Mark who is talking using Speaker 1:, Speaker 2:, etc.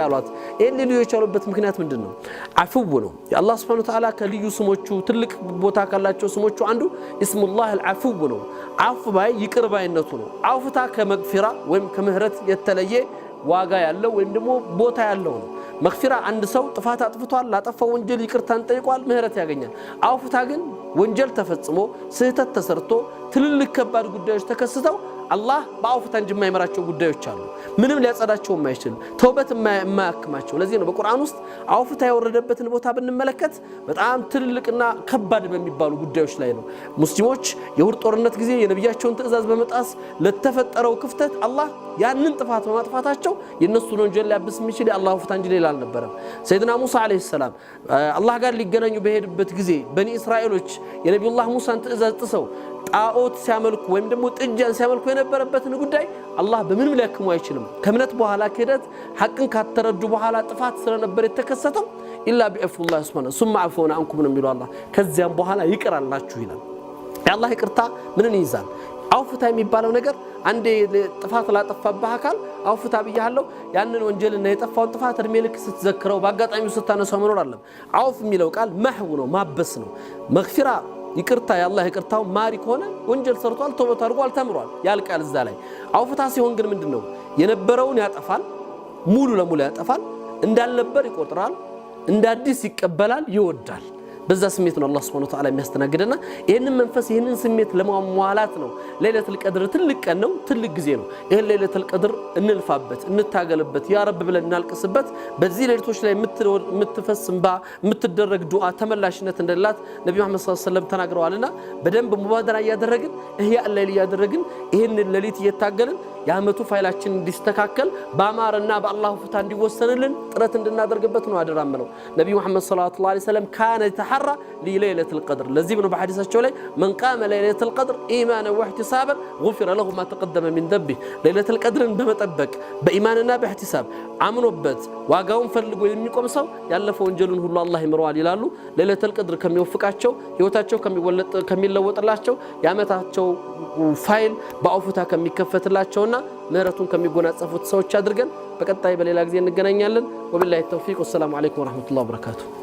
Speaker 1: ያሏት ይሄን ልዩ የቻሉበት ምክንያት ምንድነው? አፍው ነው። የአላህ Subhanahu Wa Ta'ala ከልዩ ስሞቹ ትልቅ ቦታ ካላቸው ስሞቹ አንዱ ኢስሙላህ አልዓፍው ነው። አፍ ባይ ይቅር ባይነቱ ነው። አፍታ ከመግፊራ ወይም ከምህረት የተለየ ዋጋ ያለው ወይም ደግሞ ቦታ ያለው ነው። መግፊራ አንድ ሰው ጥፋት አጥፍቷል ላጠፋው ወንጀል ይቅርታን ጠይቋል ምህረት ያገኛል። አፍታ ግን ወንጀል ተፈጽሞ ስህተት ተሰርቶ ትልልቅ ከባድ ጉዳዮች ተከስተው አላህ በአውፍታ እንጂ የማይመራቸው ጉዳዮች አሉ። ምንም ሊያጸዳቸው የማይችል ተውበት የማያክማቸው። ለዚህ ነው በቁርአን ውስጥ አውፍታ የወረደበትን ቦታ ብንመለከት በጣም ትልልቅና ከባድ በሚባሉ ጉዳዮች ላይ ነው። ሙስሊሞች የሁድ ጦርነት ጊዜ የነብያቸውን ትእዛዝ በመጣስ ለተፈጠረው ክፍተት አላህ ያንን ጥፋት በማጥፋታቸው የነሱን ወንጀል ሊያብስ የሚችል የአላህ አውፍታ እንጂ ሌላ አልነበረም። ሰይድና ሙሳ አለይሂ ሰላም አላህ ጋር ሊገናኙ በሄዱበት ጊዜ በኒ እስራኤሎች የነብዩላህ ሙሳን ትእዛዝ ጥሰው ጣዖት ሲያመልኩ ወይም ደግሞ ጥጃን ሲያመልኩ የነበረበትን ጉዳይ አላህ በምንም ሊያክሙ አይችልም። ከእምነት በኋላ ከሄደት ሐቅን ካተረዱ በኋላ ጥፋት ስለነበር የተከሰተው ኢላ ቢአፍላህ ሱብሃነሁ ثم عفونا عنكم ነው የሚለው አላህ። ከዚያም በኋላ ይቅራላችሁ ይላል። የአላህ ይቅርታ ምንን ይይዛል? አውፍታ የሚባለው ነገር አንዴ ጥፋት ላጠፋብህ አካል አውፍታ ብያለሁ ያንን ወንጀልና የጠፋውን ጥፋት እድሜ ልክ ስትዘክረው በአጋጣሚው ስታነሳው መኖር አይደለም። አውፍ የሚለው ቃል መህው ነው ማበስ ነው። መግፊራ ይቅርታ የአላህ ይቅርታው ማሪ ከሆነ ወንጀል ሰርቷል ተውበት አድርጓል ተምሯል ያልቃል እዛ ላይ። አውፍታ ሲሆን ግን ምንድነው የነበረውን ያጠፋል ሙሉ ለሙሉ ያጠፋል እንዳልነበር ይቆጥራል እንዳዲስ ይቀበላል ይወዳል። በዛ ስሜት ነው አላህ Subhanahu Wa Ta'ala የሚያስተናግደና ይሄንን መንፈስ ይሄንን ስሜት ለማሟላት ነው ለይለቱል ቀድር ትልቅ ቀን ነው ትልቅ ጊዜ ነው። ይሄን ለይለቱል ቀድር እንልፋበት እንታገልበት ያ ረብ ብለን እናልቅስበት። በዚህ ሌሊቶች ላይ የምትፈስምባ የምትደረግ ዱዓ ተመላሽነት እንደላት ነብዩ መሐመድ ሰለላሁ ዐለይሂ ወሰለም ተናግረዋልና በደንብ ሙባደራ ያደረግን ይሄ አለይል ያደረግን ይሄንን ሌሊት እየታገልን ያመቱ ፋይላችን እንዲስተካከል ባማርና በአላህ ፍታ እንዲወሰንልን ጥረት እንድናደርግበት ነው አደራምነው። ነብዩ መሐመድ ሰለላሁ ዐለይሂ ወሰለም ካነ ተሐራ ለይለቱል ቀድር ለዚህ ነው በሐዲሳቸው ላይ من قام ليلة القدر إيمانا واحتسابا غفر له ما تقدم من ذنبه ليلة القدر በመጠበቅ በኢማንና በእህቲሳብ አምኖበት ዋጋውን ፈልጎ የሚቆም ሰው ያለፈው ወንጀሉን ሁሉ አላህ ይምረዋል ይላሉ። ለይለቱል ቀድር ከሚወፍቃቸው ህይወታቸው ከሚለወጥላቸው ያመታቸው ፋይል በአውፍታ ከሚከፈትላቸውና ምህረቱን ከሚጎናጸፉት ሰዎች አድርገን በቀጣይ በሌላ ጊዜ እንገናኛለን። ወቢላሂ ተውፊቅ ወሰላሙ አለይኩም ወራህመቱላሂ ወበረካቱ።